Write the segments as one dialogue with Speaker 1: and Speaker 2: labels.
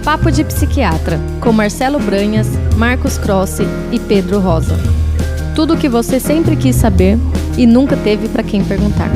Speaker 1: Papo de Psiquiatra, com Marcelo Branhas, Marcos Crossi e Pedro Rosa. Tudo o que você sempre quis saber e nunca teve para quem perguntar.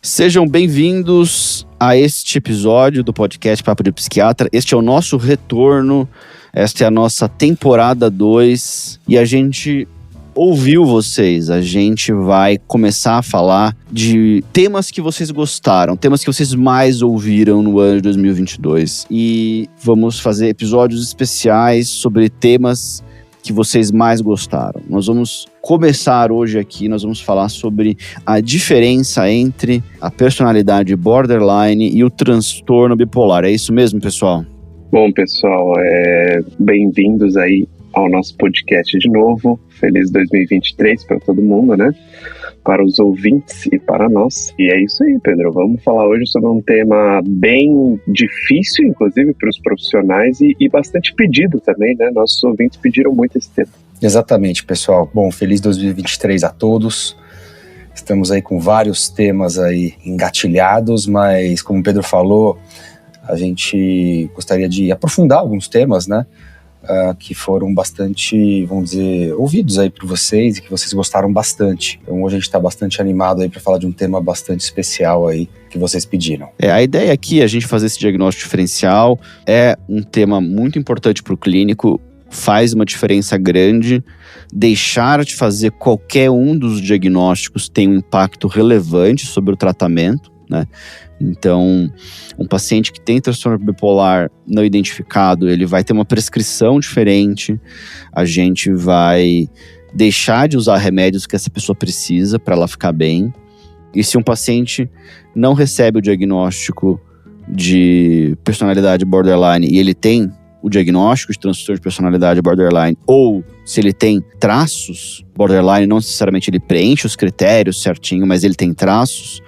Speaker 2: Sejam bem-vindos a este episódio do podcast Papo de Psiquiatra. Este é o nosso retorno, esta é a nossa temporada 2 e a gente ouviu vocês. A gente vai começar a falar de temas que vocês gostaram, temas que vocês mais ouviram no ano de 2022 e vamos fazer episódios especiais sobre temas que vocês mais gostaram. Nós vamos começar hoje aqui, nós vamos falar sobre a diferença entre a personalidade borderline e o transtorno bipolar. É isso mesmo, pessoal?
Speaker 3: Bom, pessoal, bem-vindos aí ao nosso podcast de novo. Feliz 2023 para todo mundo, né? Para os ouvintes e para nós. E é isso aí, Pedro. Vamos falar hoje sobre um tema bem difícil, inclusive, para os profissionais e bastante pedido também, né? Nossos ouvintes pediram muito esse tema.
Speaker 4: Exatamente, pessoal. Bom, feliz 2023 a todos. Estamos aí com vários temas aí engatilhados, mas como o Pedro falou, a gente gostaria de aprofundar alguns temas, né? Que foram bastante, vamos dizer, ouvidos aí por vocês e que vocês gostaram bastante. Então hoje a gente está bastante animado aí para falar de um tema bastante especial aí que vocês pediram.
Speaker 2: A ideia aqui é a gente fazer esse diagnóstico diferencial, é um tema muito importante para o clínico, faz uma diferença grande. Deixar de fazer qualquer um dos diagnósticos tem um impacto relevante sobre o tratamento, né? Então, um paciente que tem transtorno bipolar não identificado, ele vai ter uma prescrição diferente, a gente vai deixar de usar remédios que essa pessoa precisa para ela ficar bem. E se um paciente não recebe o diagnóstico de personalidade borderline e ele tem o diagnóstico de transtorno de personalidade borderline, ou se ele tem traços borderline, não necessariamente ele preenche os critérios certinho, mas ele tem traços,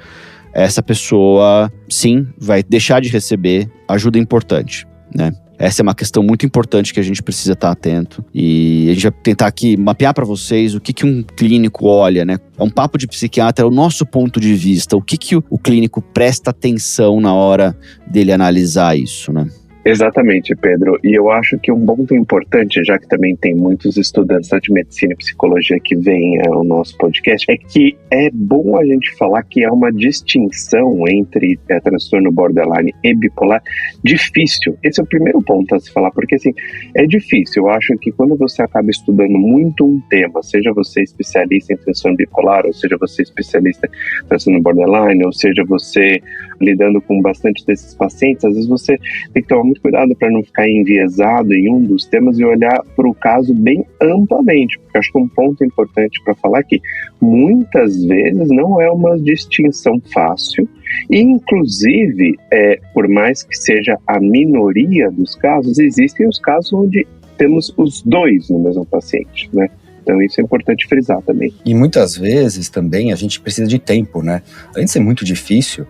Speaker 2: essa pessoa, sim, vai deixar de receber ajuda importante, né? Essa é uma questão muito importante que a gente precisa estar atento. E a gente vai tentar aqui mapear para vocês o que um clínico olha, né? É um papo de psiquiatra, é o nosso ponto de vista. O que o clínico presta atenção na hora dele analisar isso, né?
Speaker 3: Exatamente, Pedro. E eu acho que um ponto importante, já que também tem muitos estudantes de medicina e psicologia que vêm ao nosso podcast, é que é bom a gente falar que há uma distinção entre transtorno borderline e bipolar difícil. Esse é o primeiro ponto a se falar, porque assim, é difícil. Eu acho que quando você acaba estudando muito um tema, seja você especialista em transtorno bipolar, ou seja você especialista em transtorno borderline, ou seja você lidando com bastante desses pacientes, às vezes você tem que tomar muito cuidado para não ficar enviesado em um dos temas e olhar para o caso bem amplamente, porque acho que um ponto importante para falar é que muitas vezes não é uma distinção fácil e inclusive, por mais que seja a minoria dos casos, existem os casos onde temos os dois no mesmo paciente, né? Então isso é importante frisar também.
Speaker 4: E muitas vezes também a gente precisa de tempo, né? Além de ser muito difícil,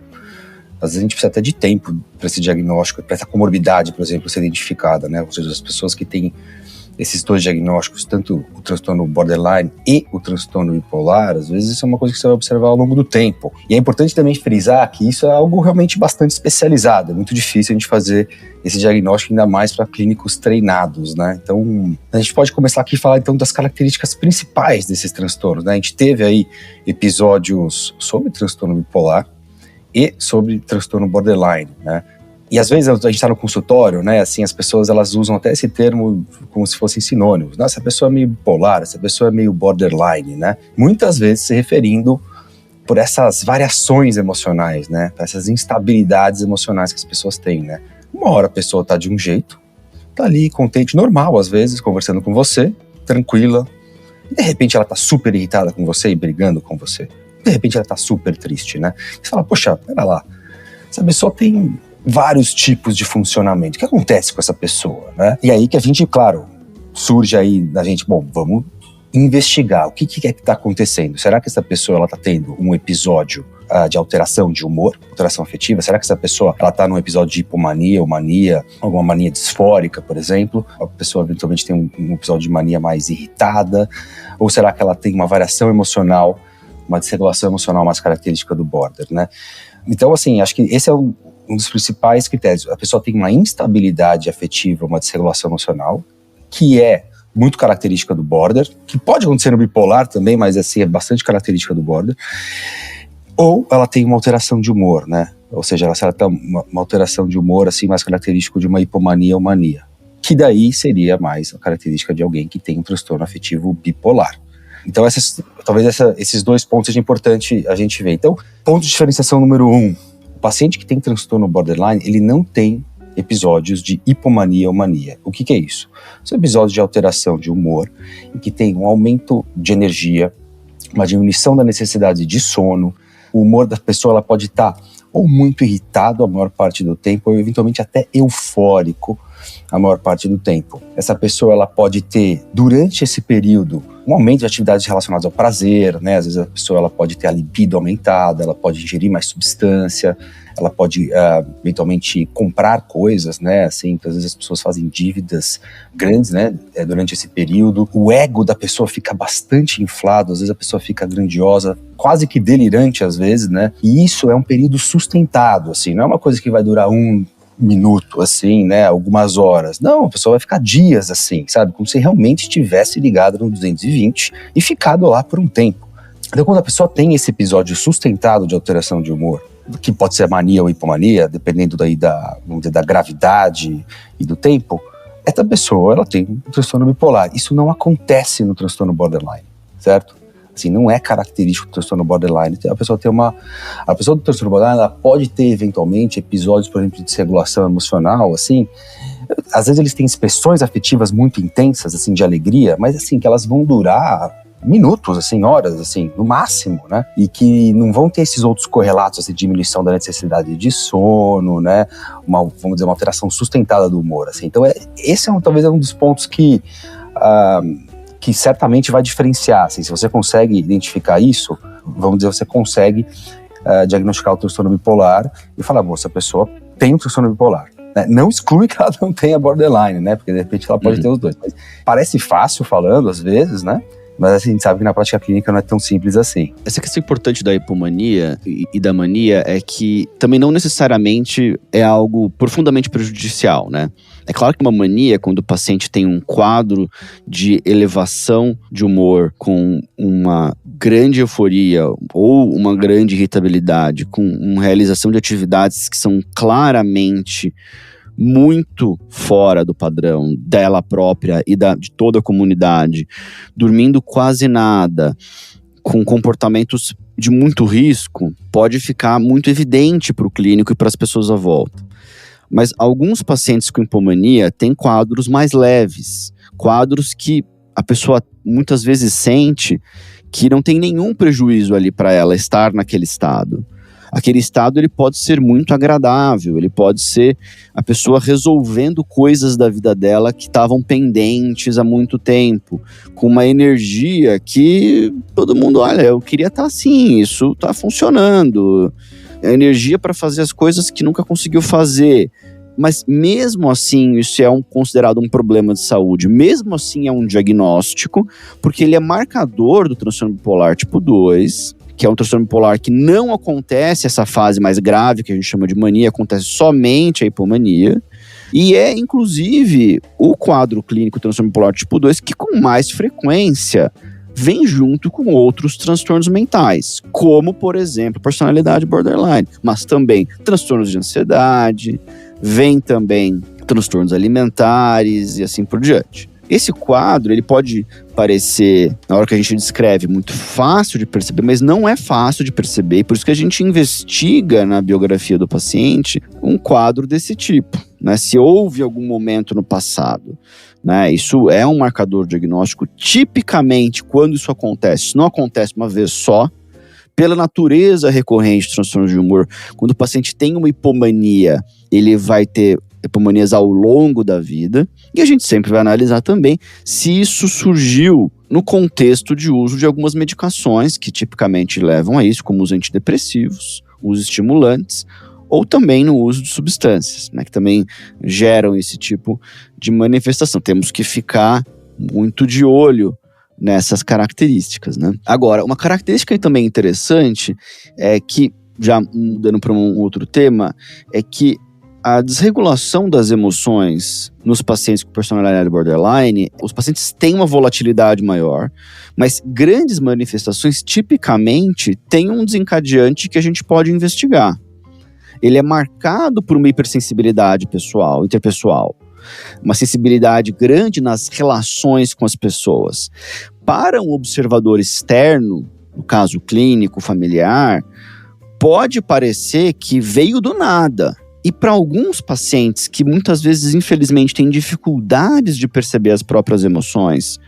Speaker 4: às vezes a gente precisa até de tempo para esse diagnóstico, para essa comorbidade, por exemplo, ser identificada, né? Ou seja, as pessoas que têm esses dois diagnósticos, tanto o transtorno borderline e o transtorno bipolar, às vezes isso é uma coisa que você vai observar ao longo do tempo. E é importante também frisar que isso é algo realmente bastante especializado, é muito difícil a gente fazer esse diagnóstico, ainda mais para clínicos treinados, né? Então, a gente pode começar aqui a falar então das características principais desses transtornos, né? A gente teve aí episódios sobre transtorno bipolar e sobre transtorno borderline, né? E às vezes a gente está no consultório, né? Assim, as pessoas elas usam até esse termo como se fossem sinônimos. Nossa, essa pessoa é meio bipolar, essa pessoa é meio borderline, né? Muitas vezes se referindo por essas variações emocionais, né? Essas instabilidades emocionais que as pessoas têm, né? Uma hora a pessoa tá de um jeito, tá ali contente, normal às vezes, conversando com você, tranquila. E de repente ela tá super irritada com você e brigando com você. De repente ela tá super triste, né? Você fala, poxa, pera lá, essa pessoa tem vários tipos de funcionamento. O que acontece com essa pessoa, né? E aí que a gente, claro, surge aí da gente, bom, vamos investigar o que é que está acontecendo. Será que essa pessoa está tendo um episódio de alteração de humor, alteração afetiva? Será que essa pessoa está num episódio de hipomania ou mania, alguma mania disfórica, por exemplo? A pessoa eventualmente tem um episódio de mania mais irritada? Ou será que ela tem uma variação emocional, uma desregulação emocional mais característica do border, né? Então, assim, acho que esse é um dos principais critérios. A pessoa tem uma instabilidade afetiva, uma desregulação emocional, que é muito característica do border, que pode acontecer no bipolar também, mas assim, é bastante característica do border. Ou ela tem uma alteração de humor, né? Ou seja, ela tem uma alteração de humor assim, mais característico de uma hipomania ou mania, que daí seria mais a característica de alguém que tem um transtorno afetivo bipolar. Então, talvez esses 2 pontos sejam importantes a gente ver. Então, ponto de diferenciação número 1. O paciente que tem transtorno borderline, ele não tem episódios de hipomania ou mania. O que é isso? São episódios de alteração de humor, em que tem um aumento de energia, uma diminuição da necessidade de sono. O humor da pessoa ela pode estar ou muito irritado a maior parte do tempo, ou eventualmente até eufórico a maior parte do tempo. Essa pessoa ela pode ter, durante esse período, um aumento de atividades relacionadas ao prazer, né? Às vezes a pessoa ela pode ter a libido aumentada, ela pode ingerir mais substância, ela pode eventualmente comprar coisas, né? Assim, às vezes as pessoas fazem dívidas grandes, né? Durante esse período. O ego da pessoa fica bastante inflado, às vezes a pessoa fica grandiosa, quase que delirante às vezes, né? E isso é um período sustentado, assim, não é uma coisa que vai durar 1 minuto, assim, né, algumas horas. Não, a pessoa vai ficar dias assim, sabe? Como se realmente estivesse ligado no 220 e ficado lá por um tempo. Então, quando a pessoa tem esse episódio sustentado de alteração de humor, que pode ser mania ou hipomania, dependendo daí vamos dizer, da gravidade e do tempo, essa pessoa, ela tem um transtorno bipolar. Isso não acontece no transtorno borderline, certo? Assim, não é característico do transtorno borderline. A pessoa do transtorno borderline, ela pode ter eventualmente episódios, por exemplo, de desregulação emocional, assim. Às vezes eles têm expressões afetivas muito intensas, assim, de alegria, mas assim, que elas vão durar minutos, assim, horas, assim, no máximo, né? E que não vão ter esses outros correlatos, assim, de diminuição da necessidade de sono, né? Vamos dizer, uma alteração sustentada do humor, assim. Então, esse talvez é um dos pontos que certamente vai diferenciar, assim, se você consegue identificar isso, vamos dizer, você consegue diagnosticar o transtorno bipolar e falar, bom, essa pessoa tem um transtorno bipolar, né? Não exclui que ela não tenha borderline, né, porque de repente ela pode ter os dois, mas parece fácil falando às vezes, né, mas assim, a gente sabe que na prática clínica não é tão simples assim.
Speaker 2: Essa questão importante da hipomania e da mania é que também não necessariamente é algo profundamente prejudicial, né? É claro que uma mania, quando o paciente tem um quadro de elevação de humor com uma grande euforia ou uma grande irritabilidade, com uma realização de atividades que são claramente muito fora do padrão dela própria e de toda a comunidade, dormindo quase nada, com comportamentos de muito risco, pode ficar muito evidente para o clínico e para as pessoas à volta. Mas alguns pacientes com hipomania têm quadros mais leves, quadros que a pessoa muitas vezes sente que não tem nenhum prejuízo ali para ela estar naquele estado. Aquele estado ele pode ser muito agradável, ele pode ser a pessoa resolvendo coisas da vida dela que estavam pendentes há muito tempo, com uma energia que todo mundo, olha, eu queria estar assim, isso está funcionando, a energia para fazer as coisas que nunca conseguiu fazer. Mas mesmo assim, isso é considerado um problema de saúde, mesmo assim é um diagnóstico, porque ele é marcador do transtorno bipolar tipo 2, que é um transtorno bipolar que não acontece essa fase mais grave, que a gente chama de mania, acontece somente a hipomania, e é, inclusive, o quadro clínico do transtorno bipolar tipo 2 que com mais frequência vem junto com outros transtornos mentais, como, por exemplo, personalidade borderline, mas também transtornos de ansiedade, vem também transtornos alimentares e assim por diante. Esse quadro, ele pode parecer, na hora que a gente descreve, muito fácil de perceber, mas não é fácil de perceber, por isso que a gente investiga na biografia do paciente um quadro desse tipo, né? Se houve algum momento no passado, né? Isso é um marcador diagnóstico. Tipicamente, quando isso acontece, não acontece uma vez só, pela natureza recorrente de transtornos de humor, quando o paciente tem uma hipomania, ele vai ter hipomanias ao longo da vida, e a gente sempre vai analisar também se isso surgiu no contexto de uso de algumas medicações que tipicamente levam a isso, como os antidepressivos, os estimulantes, ou também no uso de substâncias, né, que também geram esse tipo de manifestação. Temos que ficar muito de olho nessas características, né? Agora, uma característica também interessante é que, já mudando para um outro tema, é que a desregulação das emoções nos pacientes com personalidade borderline, os pacientes têm uma volatilidade maior, mas grandes manifestações tipicamente têm um desencadeante que a gente pode investigar. Ele é marcado por uma hipersensibilidade pessoal, interpessoal, uma sensibilidade grande nas relações com as pessoas. Para um observador externo, no caso clínico, familiar, pode parecer que veio do nada. E para alguns pacientes que muitas vezes, infelizmente, têm dificuldades de perceber as próprias emoções,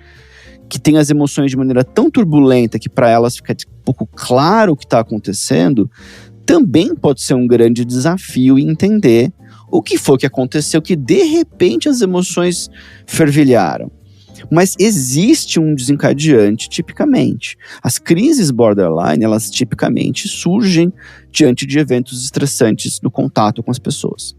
Speaker 2: que têm as emoções de maneira tão turbulenta que para elas fica pouco claro o que está acontecendo, também pode ser um grande desafio entender o que foi que aconteceu, que de repente as emoções fervilharam. Mas existe um desencadeante tipicamente. As crises borderline, elas tipicamente surgem diante de eventos estressantes no contato com as pessoas.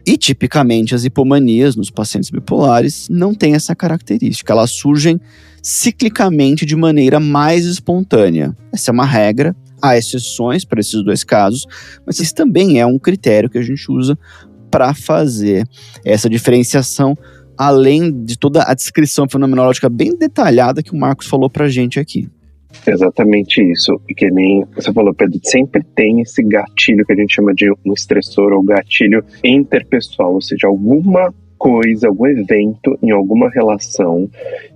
Speaker 2: E tipicamente as hipomanias nos pacientes bipolares não têm essa característica. Elas surgem ciclicamente de maneira mais espontânea. Essa é uma regra, há exceções para esses dois casos, mas esse também é um critério que a gente usa para fazer essa diferenciação, além de toda a descrição fenomenológica bem detalhada que o Marcos falou pra gente aqui.
Speaker 3: Exatamente isso. E que nem você falou, Pedro, sempre tem esse gatilho que a gente chama de um estressor ou gatilho interpessoal, ou seja, alguma coisa, algum evento em alguma relação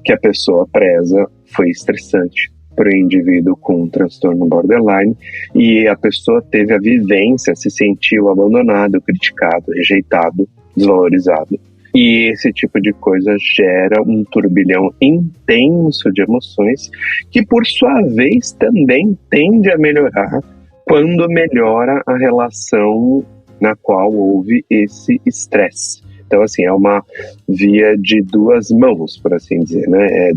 Speaker 3: que a pessoa preza foi estressante para o indivíduo com um transtorno borderline e a pessoa teve a vivência, se sentiu abandonado, criticado, rejeitado, desvalorizado. E esse tipo de coisa gera um turbilhão intenso de emoções que, por sua vez, também tende a melhorar quando melhora a relação na qual houve esse estresse. Então, assim, é uma via de duas mãos, por assim dizer, né?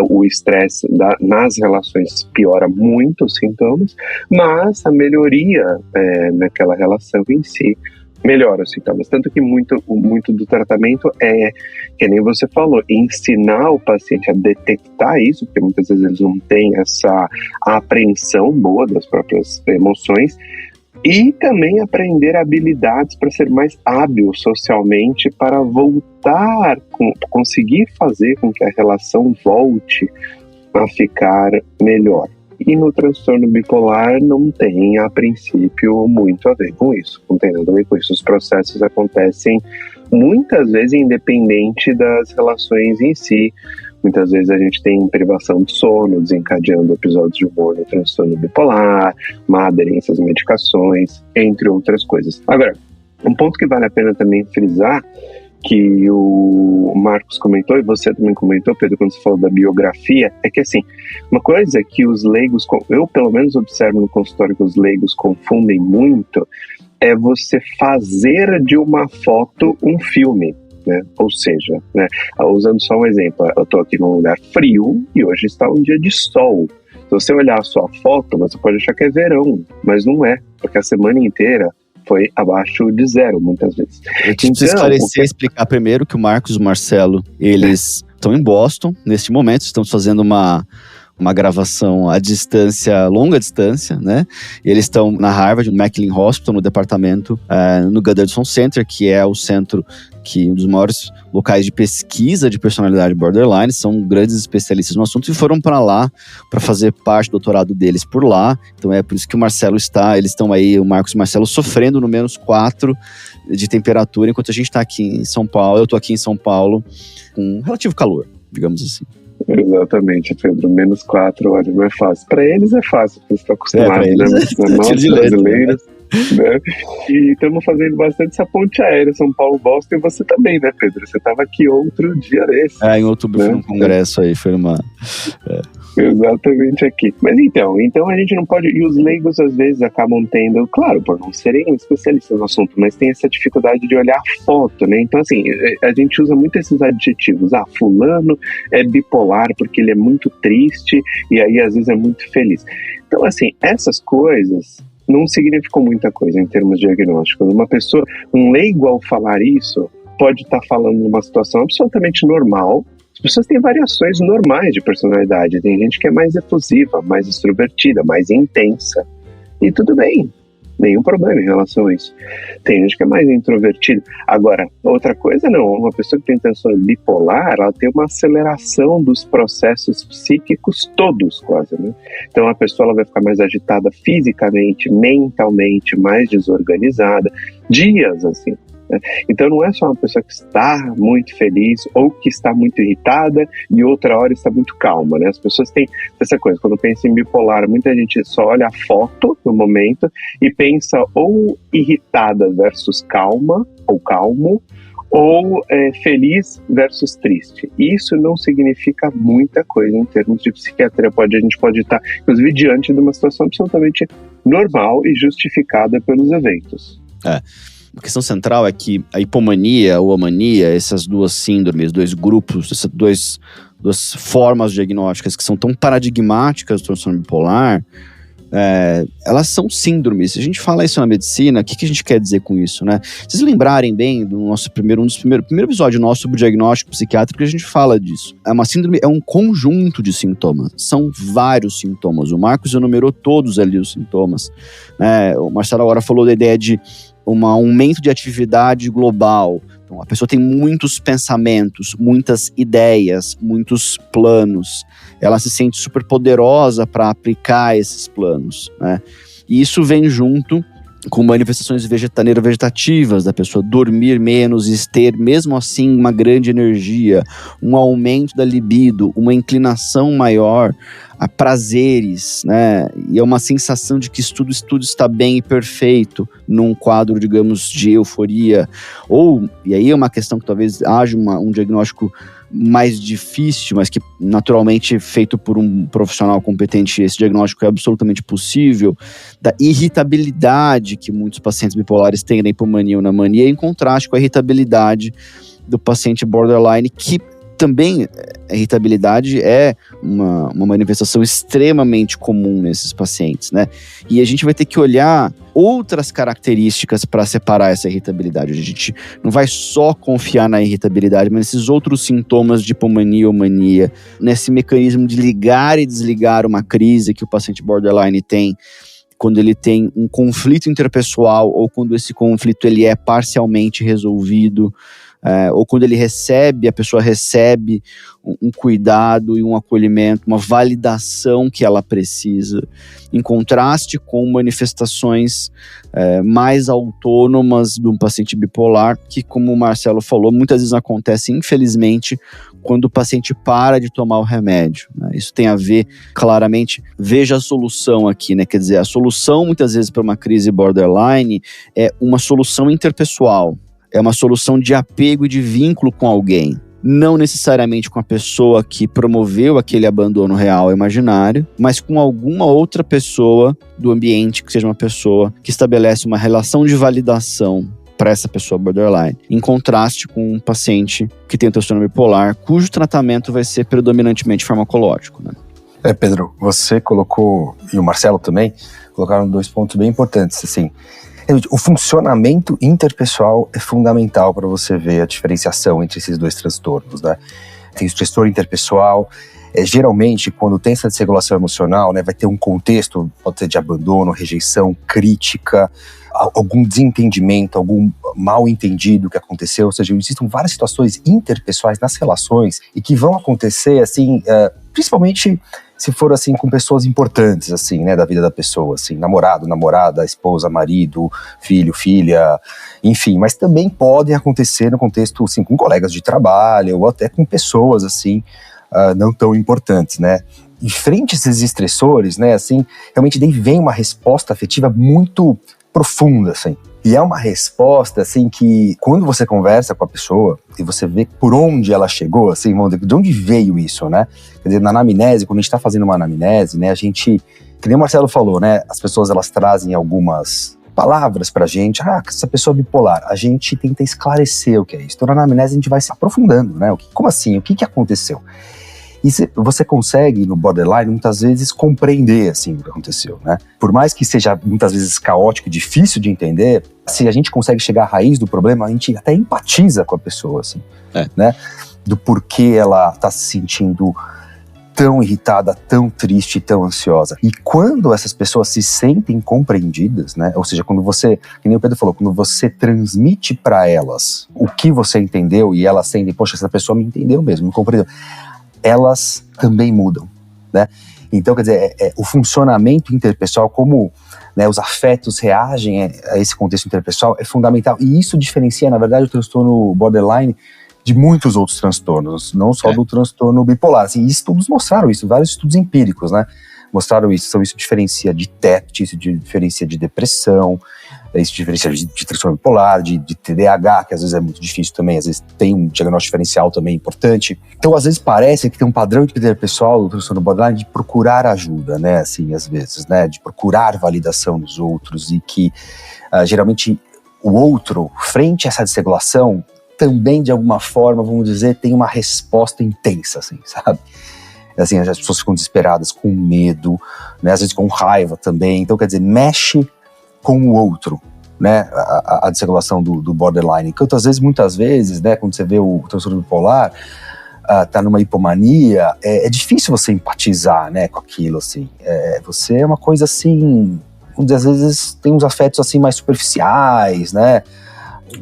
Speaker 3: O estresse nas relações piora muito os sintomas, mas a melhoria naquela relação em si melhora os sintomas. Tanto que muito do tratamento é, que nem você falou, ensinar o paciente a detectar isso, porque muitas vezes eles não têm essa apreensão boa das próprias emoções, e também aprender habilidades para ser mais hábil socialmente, para conseguir fazer com que a relação volte a ficar melhor. E no transtorno bipolar não tem, a princípio, muito a ver com isso. Não tem nada a ver com isso. Os processos acontecem muitas vezes independente das relações em si. Muitas vezes a gente tem privação de sono, desencadeando episódios de humor no transtorno bipolar, má aderência às medicações, entre outras coisas. Agora, um ponto que vale a pena também frisar, que o Marcos comentou, e você também comentou, Pedro, quando você falou da biografia, é que assim, uma coisa que os leigos, eu pelo menos observo no consultório que os leigos confundem muito, é você fazer de uma foto um filme. Né? Ou seja, né? Usando só um exemplo, eu estou aqui num lugar frio e hoje está um dia de sol. Se você olhar a sua foto, você pode achar que é verão, mas não é, porque a semana inteira foi abaixo de zero, muitas vezes.
Speaker 2: Eu preciso esclarecer e explicar primeiro que o Marcos e o Marcelo, eles estão em Boston, neste momento, estamos fazendo uma gravação à distância, longa distância, né? Eles estão na Harvard, no Macklin Hospital, no departamento, no Gunderson Center, que é o centro um dos maiores locais de pesquisa de personalidade borderline, são grandes especialistas no assunto e foram para lá para fazer parte do doutorado deles por lá. Então é por isso que o Marcelo eles estão aí, o Marcos e o Marcelo, sofrendo no -4 de temperatura, enquanto a gente está aqui em São Paulo, eu estou aqui em São Paulo com relativo calor, digamos assim.
Speaker 3: Exatamente, Pedro, -4, olha, não é fácil. Para eles é fácil, porque estão acostumados, né? Nós brasileiros, né? E estamos fazendo bastante essa ponte aérea, São Paulo-Boston, e você também, né, Pedro? Você estava aqui outro dia desse.
Speaker 2: Em outubro, né? Foi um congresso aí, foi uma...
Speaker 3: Exatamente aqui. Mas então a gente não pode, e os leigos às vezes acabam tendo, claro, por não serem especialistas no assunto, mas tem essa dificuldade de olhar a foto, né? Então assim, a gente usa muito esses adjetivos, fulano é bipolar porque ele é muito triste e aí às vezes é muito feliz. Então assim, essas coisas não significam muita coisa em termos diagnósticos. Uma pessoa, um leigo ao falar isso, pode estar falando de uma situação absolutamente normal. As pessoas têm variações normais de personalidade. Tem gente que é mais efusiva, mais extrovertida, mais intensa. E tudo bem, nenhum problema em relação a isso. Tem gente que é mais introvertida. Agora, outra coisa não, uma pessoa que tem transtorno bipolar, ela tem uma aceleração dos processos psíquicos todos, quase, né? Então a pessoa ela vai ficar mais agitada fisicamente, mentalmente, mais desorganizada, dias assim. Então não é só uma pessoa que está muito feliz ou que está muito irritada e outra hora está muito calma, né? As pessoas têm essa coisa, quando pensa em bipolar, muita gente só olha a foto no momento e pensa ou irritada versus calma ou calmo, ou feliz versus triste. Isso não significa muita coisa em termos de psiquiatria. A gente pode estar, inclusive, diante de uma situação absolutamente normal e justificada pelos eventos.
Speaker 2: A questão central é que a hipomania ou a mania, essas duas síndromes, dois grupos, essas duas formas diagnósticas que são tão paradigmáticas do transtorno bipolar, elas são síndromes. Se a gente fala isso na medicina, o que a gente quer dizer com isso, né? Se vocês lembrarem bem do nosso primeiro episódio nosso sobre diagnóstico psiquiátrico, a gente fala disso. Uma síndrome é um conjunto de sintomas. São vários sintomas. O Marcos enumerou todos ali os sintomas. O Marcelo agora falou da ideia de um aumento de atividade global. Então, a pessoa tem muitos pensamentos, muitas ideias, muitos planos. Ela se sente super poderosa para aplicar esses planos, né? E isso vem junto com manifestações vegetativas da pessoa dormir menos e ter, mesmo assim, uma grande energia, um aumento da libido, uma inclinação maior a prazeres, né? E é uma sensação de que tudo está bem e perfeito num quadro, digamos, de euforia. E aí é uma questão que talvez haja um diagnóstico mais difícil, mas que naturalmente feito por um profissional competente, esse diagnóstico é absolutamente possível, da irritabilidade que muitos pacientes bipolares têm na hipomania ou na mania, em contraste com a irritabilidade do paciente borderline, que também a irritabilidade é uma manifestação extremamente comum nesses pacientes, né? E a gente vai ter que olhar outras características para separar essa irritabilidade. A gente não vai só confiar na irritabilidade, mas nesses outros sintomas de hipomania ou mania, nesse mecanismo de ligar e desligar uma crise que o paciente borderline tem, quando ele tem um conflito interpessoal ou quando esse conflito ele é parcialmente resolvido, ou quando a pessoa recebe um cuidado e um acolhimento, uma validação que ela precisa, em contraste com manifestações mais autônomas de um paciente bipolar, que, como o Marcelo falou, muitas vezes acontece, infelizmente, quando o paciente para de tomar o remédio, né? Isso tem a ver, claramente, veja a solução aqui, né? Quer dizer, a solução, muitas vezes, para uma crise borderline é uma solução interpessoal. É uma solução de apego e de vínculo com alguém. Não necessariamente com a pessoa que promoveu aquele abandono real imaginário, mas com alguma outra pessoa do ambiente, que seja uma pessoa que estabelece uma relação de validação para essa pessoa borderline, em contraste com um paciente que tem transtorno bipolar, cujo tratamento vai ser predominantemente farmacológico, né?
Speaker 4: Pedro, você colocou, e o Marcelo também, colocaram 2 pontos bem importantes, assim. O funcionamento interpessoal é fundamental para você ver a diferenciação entre esses 2 transtornos, né? Tem o transtorno interpessoal, geralmente quando tem essa desregulação emocional, né, vai ter um contexto, pode ser de abandono, rejeição, crítica, algum desentendimento, algum mal entendido que aconteceu, ou seja, existem várias situações interpessoais nas relações e que vão acontecer, assim, principalmente se for, assim, com pessoas importantes, assim, né, da vida da pessoa, assim, namorado, namorada, esposa, marido, filho, filha, enfim, mas também podem acontecer no contexto, assim, com colegas de trabalho ou até com pessoas, assim, não tão importantes, né. E frente a esses estressores, né, assim, realmente daí vem uma resposta afetiva muito profunda, assim. E é uma resposta, assim, que quando você conversa com a pessoa e você vê por onde ela chegou, assim, de onde veio isso, né? Quer dizer, na anamnese, quando a gente tá fazendo uma anamnese, né, a gente, que nem o Marcelo falou, né, as pessoas, elas trazem algumas palavras pra gente, essa pessoa é bipolar, a gente tenta esclarecer o que é isso. Então, na anamnese, a gente vai se aprofundando, né? Como assim? O que aconteceu? E você consegue, no borderline, muitas vezes compreender, assim, o que aconteceu, né? Por mais que seja, muitas vezes, caótico e difícil de entender, se a gente consegue chegar à raiz do problema, a gente até empatiza com a pessoa, assim, né? Do porquê ela tá se sentindo tão irritada, tão triste, tão ansiosa. E quando essas pessoas se sentem compreendidas, né? Ou seja, quando você, que nem o Pedro falou, quando você transmite para elas o que você entendeu e elas sentem, poxa, essa pessoa me entendeu mesmo, me compreendeu, elas também mudam, né? Então, quer dizer, o funcionamento interpessoal, como, né, os afetos reagem a esse contexto interpessoal é fundamental. E isso diferencia, na verdade, o transtorno borderline de muitos outros transtornos, não só do transtorno bipolar. Assim, estudos mostraram isso, vários estudos empíricos, né? Mostraram isso. Então, isso diferencia de TET, isso diferencia de depressão, isso diferencia de transtorno bipolar, de TDAH, que às vezes é muito difícil também, às vezes tem um diagnóstico diferencial também importante. Então, às vezes parece que tem um padrão interpessoal do transtorno borderline de procurar ajuda, né, assim, às vezes, né, de procurar validação nos outros e que, geralmente, o outro, frente a essa desregulação, também, de alguma forma, vamos dizer, tem uma resposta intensa, assim, sabe? Assim, as pessoas ficam desesperadas, com medo, né, às vezes com raiva também. Então, quer dizer, mexe com o outro, né, a desregulação do borderline. Enquanto, às vezes, muitas vezes, né, quando você vê o transtorno bipolar, tá numa hipomania, é difícil você empatizar, né, com aquilo, assim. Você é uma coisa, assim, vamos dizer, às vezes tem uns afetos, assim, mais superficiais, né.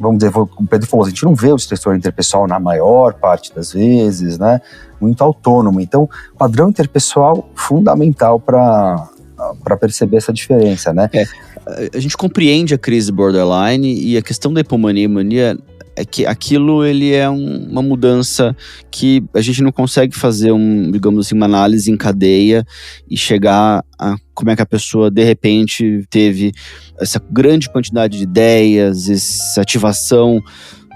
Speaker 4: Vamos dizer, o Pedro falou, a gente não vê o transtorno interpessoal na maior parte das vezes, né, muito autônomo. Então, padrão interpessoal fundamental para perceber essa diferença, né?
Speaker 2: A gente compreende a crise borderline e a questão da hipomania e mania é que aquilo ele é uma mudança que a gente não consegue fazer digamos assim, uma análise em cadeia e chegar a como é que a pessoa de repente teve essa grande quantidade de ideias, essa ativação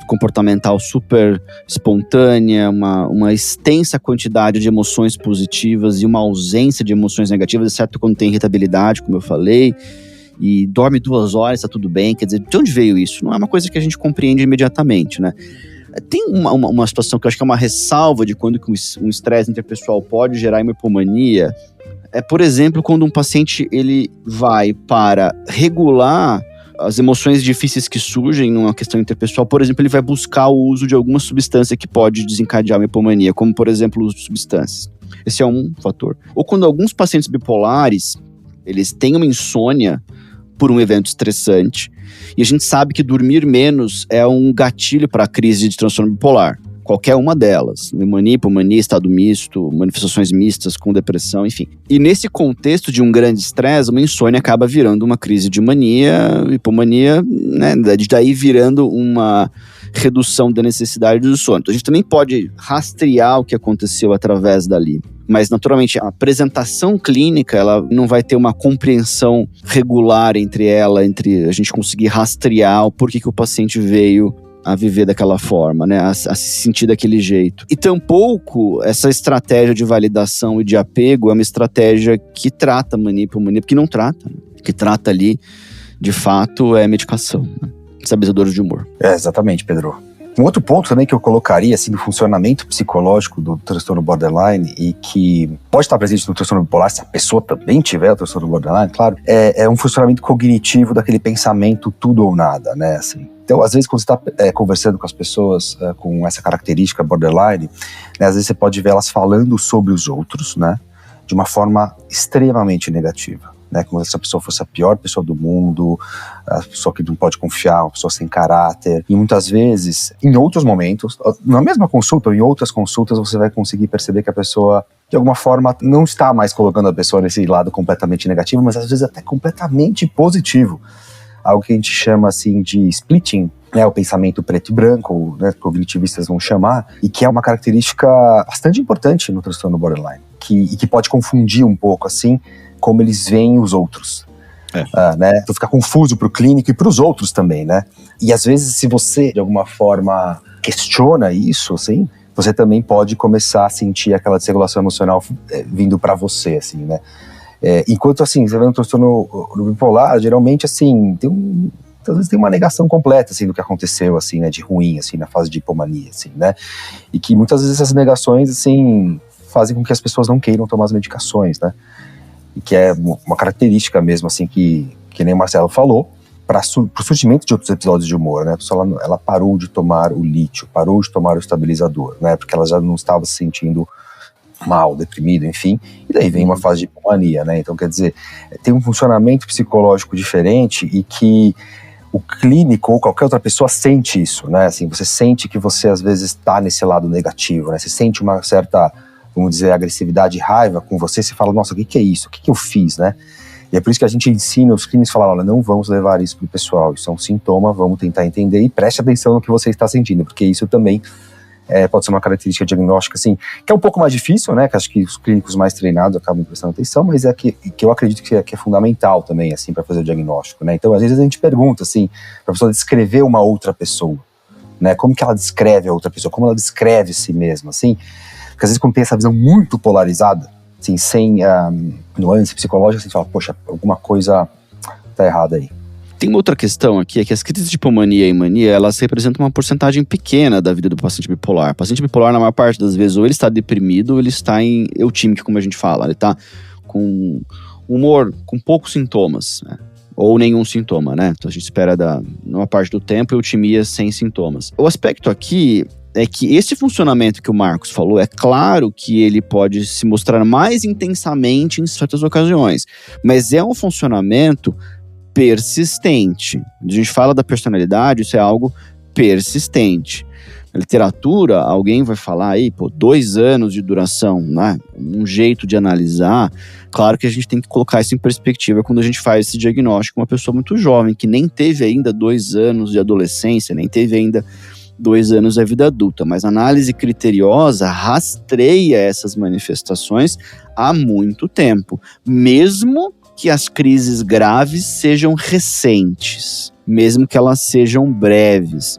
Speaker 2: comportamental super espontânea, uma extensa quantidade de emoções positivas e uma ausência de emoções negativas, exceto quando tem irritabilidade, como eu falei, e dorme 2 horas, tá tudo bem. Quer dizer, de onde veio isso? Não é uma coisa que a gente compreende imediatamente, né? Tem uma situação que eu acho que é uma ressalva de quando um estresse interpessoal pode gerar uma hipomania. Por exemplo, quando um paciente ele vai para regular as emoções difíceis que surgem numa questão interpessoal, por exemplo, ele vai buscar o uso de alguma substância que pode desencadear uma hipomania, como, por exemplo, o uso de substâncias. Esse é um fator. Ou quando alguns pacientes bipolares, eles têm uma insônia por um evento estressante, e a gente sabe que dormir menos é um gatilho para a crise de transtorno bipolar. Qualquer uma delas, pneumonia, hipomania, estado misto, manifestações mistas com depressão, enfim. E nesse contexto de um grande estresse, uma insônia acaba virando uma crise de mania, hipomania, né, daí virando uma redução da necessidade do sono. Então a gente também pode rastrear o que aconteceu através dali. Mas, naturalmente, a apresentação clínica, ela não vai ter uma compreensão regular entre a gente conseguir rastrear o porquê que o paciente veio a viver daquela forma, né, a se sentir daquele jeito. E tampouco essa estratégia de validação e de apego é uma estratégia que trata mania e hipomania, porque não trata, né? O que trata ali, de fato, é medicação, né? Estabilizadores de humor.
Speaker 4: Exatamente, Pedro. Um outro ponto também que eu colocaria, assim, do funcionamento psicológico do transtorno borderline e que pode estar presente no transtorno bipolar, se a pessoa também tiver o transtorno borderline, claro, é um funcionamento cognitivo daquele pensamento tudo ou nada, né, assim. Então, às vezes, quando você está conversando com as pessoas com essa característica borderline, né, às vezes você pode ver elas falando sobre os outros, né, de uma forma extremamente negativa. Né, como se a pessoa fosse a pior pessoa do mundo, a pessoa que não pode confiar, uma pessoa sem caráter. E muitas vezes, em outros momentos, na mesma consulta ou em outras consultas, você vai conseguir perceber que a pessoa, de alguma forma, não está mais colocando a pessoa nesse lado completamente negativo, mas às vezes até completamente positivo. Algo que a gente chama assim de splitting, né, o pensamento preto e branco, né, cognitivistas vão chamar, e que é uma característica bastante importante no transtorno borderline, e que pode confundir um pouco assim como eles veem os outros, né? Então fica confuso para o clínico e para os outros também, né? E às vezes, se você, de alguma forma, questiona isso, assim, você também pode começar a sentir aquela desregulação emocional vindo para você, assim, né? Enquanto, assim, você vê um transtorno bipolar, geralmente, assim, às vezes tem uma negação completa, assim, do que aconteceu, assim, né, de ruim, assim, na fase de hipomania, assim, né? E que muitas vezes essas negações, assim, fazem com que as pessoas não queiram tomar as medicações, né? E que é uma característica mesmo, assim, que nem o Marcelo falou, para o surgimento de outros episódios de humor, né? A pessoa, ela parou de tomar o lítio, parou de tomar o estabilizador, né? Porque ela já não estava se sentindo mal, deprimido, enfim, e daí vem uma fase de hipomania, né? Então, quer dizer, tem um funcionamento psicológico diferente e que o clínico ou qualquer outra pessoa sente isso, né? Assim, você sente que você às vezes está nesse lado negativo, né? Você sente uma certa, vamos dizer, agressividade e raiva com você, você fala, nossa, o que é isso? O que eu fiz, né? E é por isso que a gente ensina os clínicos a falar, olha, não vamos levar isso pro pessoal, isso é um sintoma, vamos tentar entender e preste atenção no que você está sentindo, porque isso também pode ser uma característica diagnóstica, assim, que é um pouco mais difícil, né, que acho que os clínicos mais treinados acabam prestando atenção, mas é que eu acredito que é fundamental também, assim, para fazer o diagnóstico, né. Então, às vezes a gente pergunta, assim, para a pessoa descrever uma outra pessoa, né, como que ela descreve a outra pessoa, como ela descreve si mesma, assim, porque às vezes quando tem essa visão muito polarizada, assim, sem nuance psicológica, você fala, poxa, alguma coisa tá errada aí.
Speaker 2: Tem uma outra questão aqui, é que as crises de hipomania e mania, elas representam uma porcentagem pequena da vida do paciente bipolar. O paciente bipolar, na maior parte das vezes, ou ele está deprimido, ou ele está em eutímico, como a gente fala. Ele está com humor, com poucos sintomas, né? Ou nenhum sintoma, né? Então a gente espera, numa parte do tempo, eutimia sem sintomas. O aspecto aqui é que esse funcionamento que o Marcos falou, é claro que ele pode se mostrar mais intensamente em certas ocasiões, mas é um funcionamento persistente. Quando a gente fala da personalidade, isso é algo persistente. Na literatura, alguém vai falar aí, 2 anos de duração, né? Um jeito de analisar. Claro que a gente tem que colocar isso em perspectiva quando a gente faz esse diagnóstico. Uma pessoa muito jovem, que nem teve ainda 2 anos de adolescência, nem teve ainda 2 anos da vida adulta, mas a análise criteriosa rastreia essas manifestações há muito tempo, mesmo que as crises graves sejam recentes, mesmo que elas sejam breves.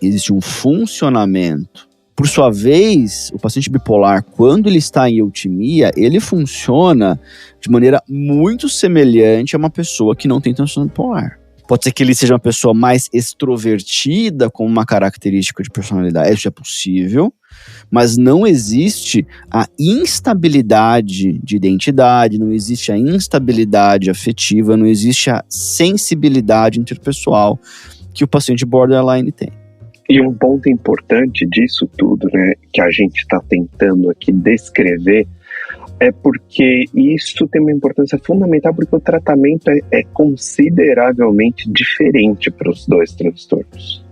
Speaker 2: Existe um funcionamento. Por sua vez, o paciente bipolar, quando ele está em eutimia, ele funciona de maneira muito semelhante a uma pessoa que não tem transtorno bipolar. Pode ser que ele seja uma pessoa mais extrovertida, com uma característica de personalidade. Isso é possível, mas não existe a instabilidade de identidade, não existe a instabilidade afetiva, não existe a sensibilidade interpessoal que o paciente borderline tem.
Speaker 3: E um ponto importante disso tudo, né, que a gente está tentando aqui descrever, é porque isso tem uma importância fundamental, porque o tratamento é consideravelmente diferente para os 2 transtornos.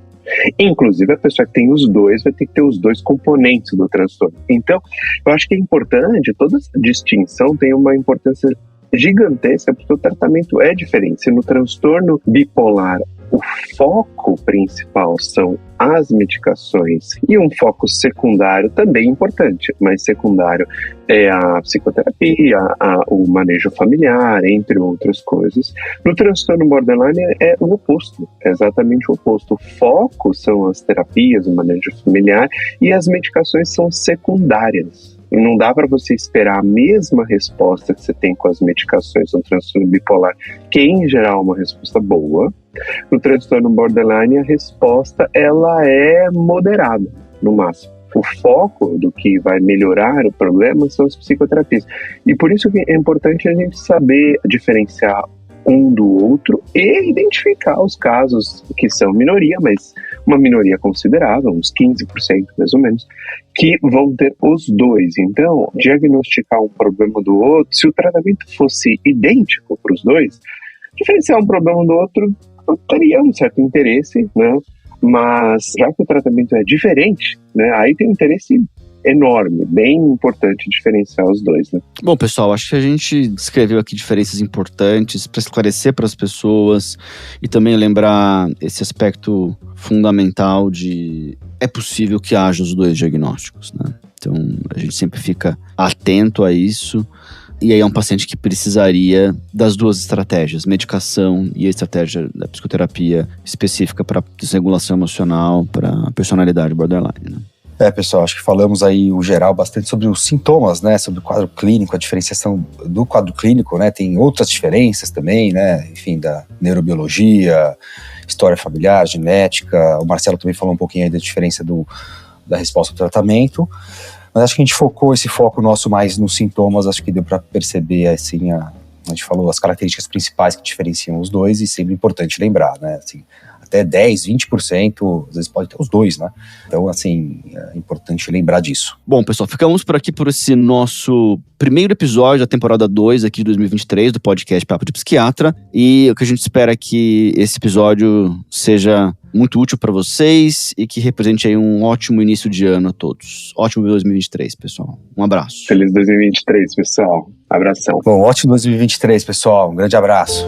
Speaker 3: Inclusive, a pessoa que tem os 2 vai ter que ter os 2 componentes do transtorno. Então, eu acho que é importante, toda essa distinção tem uma importância gigantesca, porque o tratamento é diferente. Se no transtorno bipolar o foco principal são as medicações e um foco secundário também importante, mas secundário é a psicoterapia, o manejo familiar, entre outras coisas. No transtorno borderline é o oposto, é exatamente o oposto. O foco são as terapias, o manejo familiar, e as medicações são secundárias. E não dá para você esperar a mesma resposta que você tem com as medicações no transtorno bipolar, que em geral é uma resposta boa. No transtorno borderline, a resposta ela é moderada, no máximo. O foco do que vai melhorar o problema são as psicoterapias. E por isso que é importante a gente saber diferenciar um do outro e identificar os casos que são minoria, mas uma minoria considerável, uns 15% mais ou menos, que vão ter os 2. Então, diagnosticar um problema do outro, se o tratamento fosse idêntico para os 2, diferenciar um problema do outro teria um certo interesse, né? Mas já que o tratamento é diferente, né, aí tem um interesse enorme, bem importante diferenciar os 2, né?
Speaker 2: Bom, pessoal, acho que a gente descreveu aqui diferenças importantes para esclarecer para as pessoas e também lembrar esse aspecto fundamental de é possível que haja os 2 diagnósticos, né? Então, a gente sempre fica atento a isso. E aí é um paciente que precisaria das duas estratégias, medicação e a estratégia da psicoterapia específica para desregulação emocional, para personalidade borderline, né?
Speaker 4: Pessoal, acho que falamos aí, o geral, bastante sobre os sintomas, né? Sobre o quadro clínico, a diferenciação do quadro clínico, né? Tem outras diferenças também, né? Enfim, da neurobiologia, história familiar, genética. O Marcelo também falou um pouquinho aí da diferença da resposta ao tratamento. Mas acho que a gente focou esse foco nosso mais nos sintomas, acho que deu para perceber, assim, a gente falou as características principais que diferenciam os dois, e sempre importante lembrar, né, assim, até 10, 20%, às vezes pode ter os dois, né, então, assim, é importante lembrar disso.
Speaker 2: Bom, pessoal, ficamos por aqui por esse nosso primeiro episódio da temporada 2 aqui de 2023 do podcast Papo de Psiquiatra, e o que a gente espera é que esse episódio seja muito útil para vocês e que represente aí um ótimo início de ano a todos. Ótimo 2023, pessoal. Um abraço.
Speaker 3: Feliz 2023, pessoal. Abração.
Speaker 4: Bom, ótimo 2023, pessoal. Um grande abraço.